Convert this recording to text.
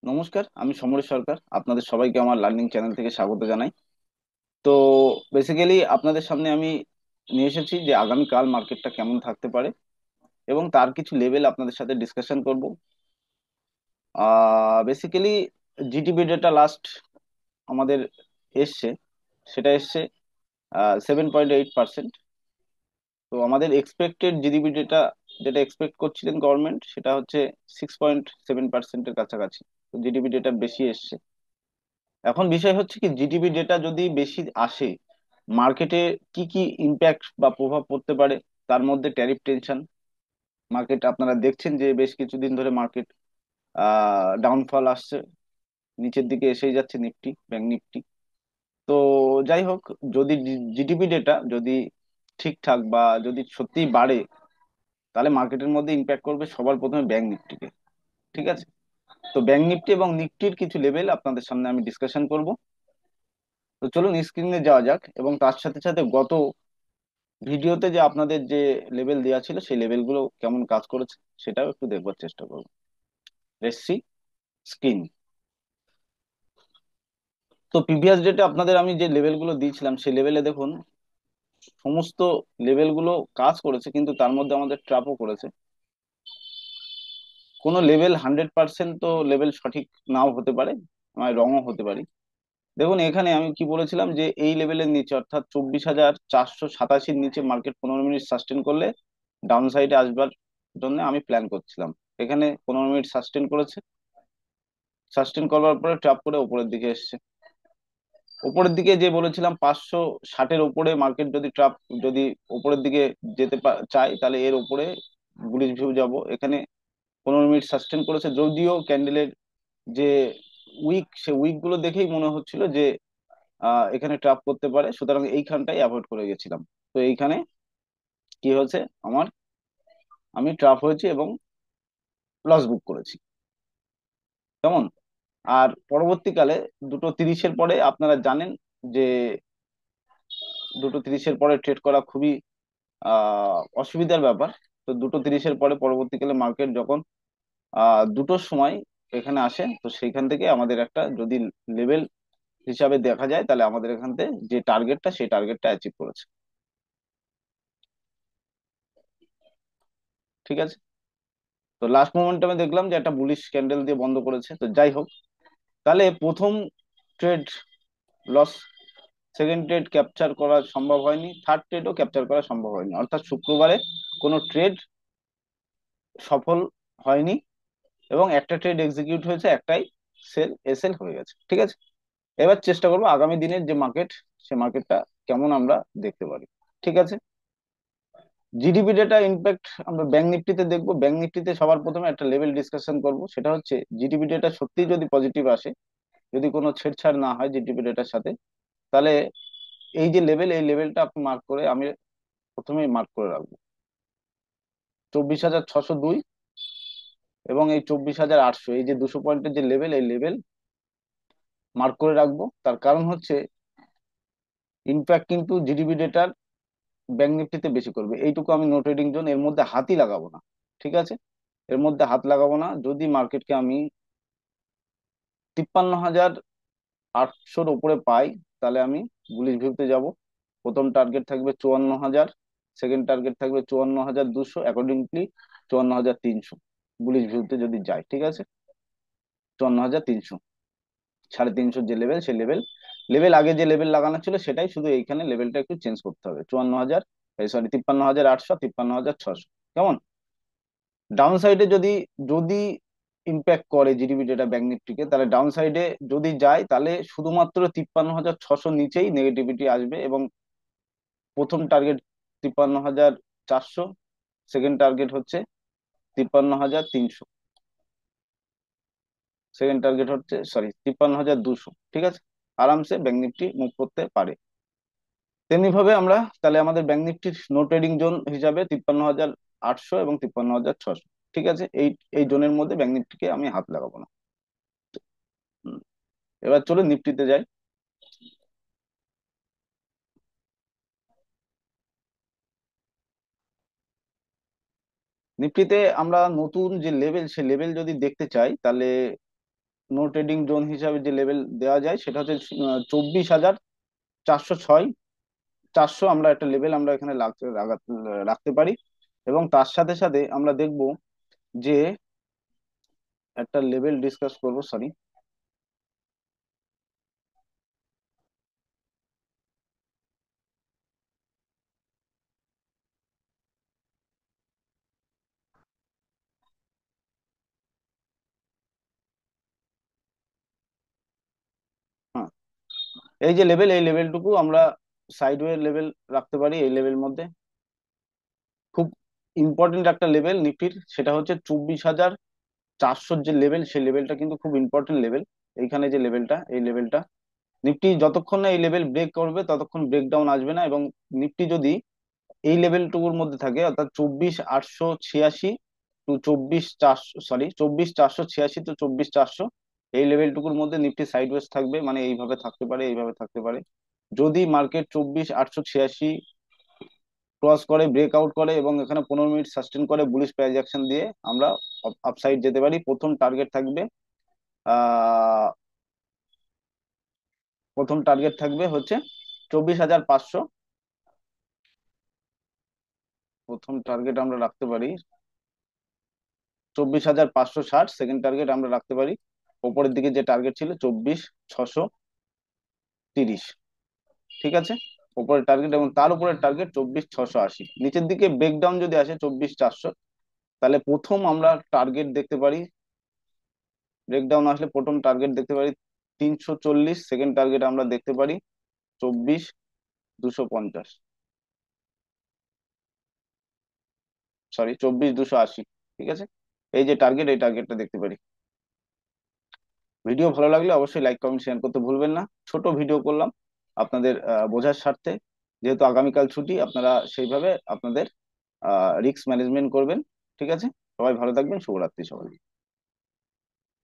নমস্কার, আমি সমরেশ সরকার। আপনাদের সবাইকে আমার লার্নিং চ্যানেল থেকে স্বাগত জানাই। তো বেসিক্যালি আপনাদের সামনে আমি নিয়ে এসেছি যে আগামীকাল মার্কেটটা কেমন থাকতে পারে এবং তার কিছু লেভেল আপনাদের সাথে ডিসকাশন করব। বেসিক্যালি জিডিপি ডেটা লাস্ট আমাদের এসছে, সেটা এসছে 7.8%। তো আমাদের এক্সপেক্টেড জিডিপি ডেটা, যেটা এক্সপেক্ট করছিলেন গভর্নমেন্ট, সেটা হচ্ছে 6.7%-এর কাছাকাছি। তো জিডিপি ডেটা বেশি এসছে। এখন বিষয় হচ্ছে কি, জিডিপি ডেটা যদি বেশি আসে, মার্কেটে কি কি ইম্প্যাক্ট বা প্রভাব পড়তে পারে। তার মধ্যে ট্যারিফ টেনশন। মার্কেট আপনারা দেখছেন যে বেশ কিছুদিন ধরে মার্কেট ডাউনফল আসছে, নিচের দিকে এসেই যাচ্ছে নিফটি, ব্যাংক নিফটি। তো যাই হোক, যদি জিডিপি ডেটা যদি ঠিকঠাক বা যদি সত্যিই বাড়ে, তাহলে মার্কেটের মধ্যে ইম্প্যাক্ট করবে সবার প্রথমে ব্যাংক নিফটিকে। ঠিক আছে। তো ব্যাংক নিফটি এবং নিফটির কিছু লেভেল আপনাদের সামনে আমি ডিসকাশন করব। তো চলুন স্ক্রিনে যাওয়া যাক, এবং তার সাথে সাথে গত ভিডিওতে যে আপনাদের যে লেভেল দেওয়া ছিল সেই লেভেলগুলো কেমন কাজ করেছে সেটাও একটু দেখবার চেষ্টা করবো। SC screen. তো প্রিভিয়াস ডেটে আপনাদের আমি যে লেভেলগুলো দিয়েছিলাম সেই লেভেলে দেখুন, সমস্ত লেভেলগুলো কাজ করেছে, কিন্তু তার মধ্যে আমাদের ট্র্যাপও করেছে। কোনো লেভেল 100% তো লেভেল সঠিক নাও হতে পারে, আমি রঙও হতে পারি। দেখুন এখানে আমি কি বলেছিলাম, যে এই লেভেলের নিচে অর্থাৎ 24,487-র নিচে মার্কেট 15 মিনিট সাস্টেন করলে ডাউন সাইডে আসবার জন্য আমি প্ল্যান করছিলাম। এখানে 15 মিনিট সাস্টেন করেছে, সাস্টেন করবার পরে ট্র্যাপ করে উপরের দিকে এসছে। উপরের দিকে যে বলেছিলাম 560-এর উপরে মার্কেট যদি ট্র্যাপ, যদি উপরের দিকে যেতে চাই, তাহলে এর উপরে বুলিশ ভিউ যাব। এখানে 15 মিনিট সাস্টেন করেছে, যদিও ক্যান্ডেলের যে উইক, সে উইক গুলো দেখেই মনে হচ্ছিল যে এখানে ট্র্যাপ করতে পারে, সুতরাং এইখানটাই অ্যাভয়েড করে গেছিলাম। তো এইখানে কি হয়েছে আমার, আমি ট্র্যাপ হয়েছি এবং লস বুক করেছি। কেমন? আর পরবর্তীকালে 2:30-এর পরে আপনারা জানেন যে 2:30-এর পরে ট্রেড করা খুবই অসুবিধার ব্যাপার। তো 2:30-এর পরে পরবর্তীকালে মার্কেট যখন 2টোর সময় এখানে আসে, তো সেইখান থেকে আমাদের একটা যদি লেভেল হিসাবে দেখা যায়, তাহলে আমাদের এখান থেকে যে টার্গেটটা, সেই টার্গেটটা অ্যাচিভ করেছে। ঠিক আছে। তো লাস্ট মোমেন্টে আমি দেখলাম যে একটা বুলিশ ক্যান্ডেল দিয়ে বন্ধ করেছে। তো যাই হোক, তাহলে প্রথম trade loss, second trade capture করা সম্ভব হয়নি, থার্ড ট্রেডও ক্যাপচার করা সম্ভব হয়নি, অর্থাৎ শুক্রবারে কোনো ট্রেড সফল হয়নি, এবং একটা ট্রেড এক্সিকিউট হয়েছে, একটাই সেল এসএল হয়ে গেছে। ঠিক আছে। এবার চেষ্টা করবো আগামী দিনের যে মার্কেট, সে মার্কেটটা কেমন আমরা দেখতে পারি। ঠিক আছে। জিডিপি ডেটা ইম্প্যাক্ট আমরা ব্যাংক নিফটিতে দেখবো। ব্যাংক নিফটিতে সবার প্রথমে একটা লেভেল ডিসকাশন করব, সেটা হচ্ছে জিডিপি ডেটা সত্যি যদি পজিটিভ আসে, যদি কোনো ছেড়ছাড় না হয় জিডিপি ডেটার সাথে, তাহলে এই যে লেভেল, এই লেভেলটা আপনি মার্ক করে, আমি প্রথমেই মার্ক করে রাখবো 24,602, এবং এই 24,800, এই যে 200 পয়েন্টের যে লেভেল, এই লেভেল মার্ক করে রাখবো। তার কারণ হচ্ছে ইম্প্যাক্ট কিন্তু জিডিপি ডেটার ব্যাংক নিফটিতে বেশি করবে, এইটুকু আমি নো ট্রেডিং জোন, এর মধ্যে হাতই লাগাবো না। ঠিক আছে। এর মধ্যে হাত লাগাবো না। যদি মার্কেটকে আমি 53,800-র উপরে পাই, তাহলে আমি বুলিশ ভিউতে যাব। প্রথম টার্গেট থাকবে 54,000, সেকেন্ড টার্গেট থাকবে 54,200, অ্যাকর্ডিংলি 54,300 বুলিশ ভিউতে যদি যাই। ঠিক আছে। 54,300, 350 যে লেভেল, সে লেভেল, লেভেল আগে যে লেভেল লাগানো ছিল সেটাই, শুধু এইখানে লেভেলটা একটু চেঞ্জ করতে হবে। 54,000, সরি, 53,800, 53,600। কেমন? ডাউন সাইডে যদি, যদি ইম্প্যাক্ট করে জিডিপি ডেটা ব্যাংক নিফটিকে, তাহলে ডাউন সাইডে যদি যায়, তাহলে শুধুমাত্র 53,600 নিচেই নেগেটিভিটি আসবে, এবং প্রথম টার্গেট 53,400, সেকেন্ড টার্গেট হচ্ছে 53,300, সেকেন্ড টার্গেট হচ্ছে, সরি, 53,200। ঠিক আছে। আরামসে ব্যাংক নিফটি মুভ করতে পারে। তেমনি ভাবে আমরা, তাহলে আমাদের ব্যাংক নিফটির নো ট্রেডিং জোন হিসাবে 53,800 এবং 53,600। ঠিক আছে। এই এই জোনের মধ্যে ব্যাংক নিফটিকে আমি হাত লাগাবো না। হুম। এবার চলো নিফটিতে যাই। নিফটিতে আমরা নতুন যে লেভেল, সে লেভেল যদি দেখতে চাই, তাহলে নো ট্রেডিং জোন হিসাবে যে লেভেল দেওয়া যায় সেটা হচ্ছে 24,406 400, আমরা একটা লেভেল আমরা এখানে রাখতে পারি। এবং তার সাথে সাথে আমরা দেখব যে একটা লেভেল ডিসকাস করব, সরি। হ্যাঁ, এই যে লেভেল, এই লেভেলটুকু আমরা সাইডওয়ে লেভেল রাখতে পারি এই লেভেল মধ্যে। খুব ইম্পর্টেন্ট একটা লেভেল নিফটির, সেটা হচ্ছে 24,400 যে লেভেল, সেই লেভেলটা কিন্তু খুব ইম্পর্টেন্ট লেভেল। এইখানে যে লেভেলটা, এই লেভেলটা নিফটি যতক্ষণ না এই লেভেল ব্রেক করবে ততক্ষণ ব্রেকডাউন আসবে না। এবং নিফটি যদি এই লেভেলটুকুর মধ্যে থাকে, অর্থাৎ 24,886 টু 24,400, সরি 24,486 টু 24,400, এই লেভেলটুকুর মধ্যে নিফটি সাইডওয়েজ থাকবে, মানে এইভাবে থাকতে পারে, এইভাবে থাকতে পারে। যদি মার্কেট 24,886 ক্রস করে, ব্রেকআউট করে এবং এখানে 15 মিনিট সাস্টেন করে বুলিশ প্রাইস অ্যাকশন দিয়ে, আমরা আপসাইড যেতে পারি। আহ প্রথম টার্গেট থাকবে হচ্ছে 24,500। প্রথম টার্গেট আমরা রাখতে পারি 24,560। সেকেন্ড টার্গেট আমরা রাখতে পারি, ওপরের দিকে যে টার্গেট ছিল 24,630। ঠিক আছে, উপরের টার্গেট, এবং তার উপরের টার্গেট 24,680। নিচের দিকে ব্রেকডাউন যদি আসে 24,400, তাহলে প্রথম আমরা টার্গেট দেখতে পারি, ব্রেকডাউন আসলে প্রথম টার্গেট দেখতে পারি 340। সেকেন্ড টার্গেট আমরা দেখতে পারি 24,250, সরি 24,280। ঠিক আছে, এই যে টার্গেট, এই টার্গেটটা দেখতে পারি। ভিডিও ভালো লাগলে অবশ্যই লাইক কমেন্ট শেয়ার করতে ভুলবেন না। ছোট ভিডিও করলাম আপনাদের বোঝার স্বার্থে। যেহেতু আগামীকাল ছুটি, আপনারা সেইভাবে আপনাদের রিস্ক ম্যানেজমেন্ট করবেন। ঠিক আছে, সবাই ভালো থাকবেন, শুভরাত্রি সবাই।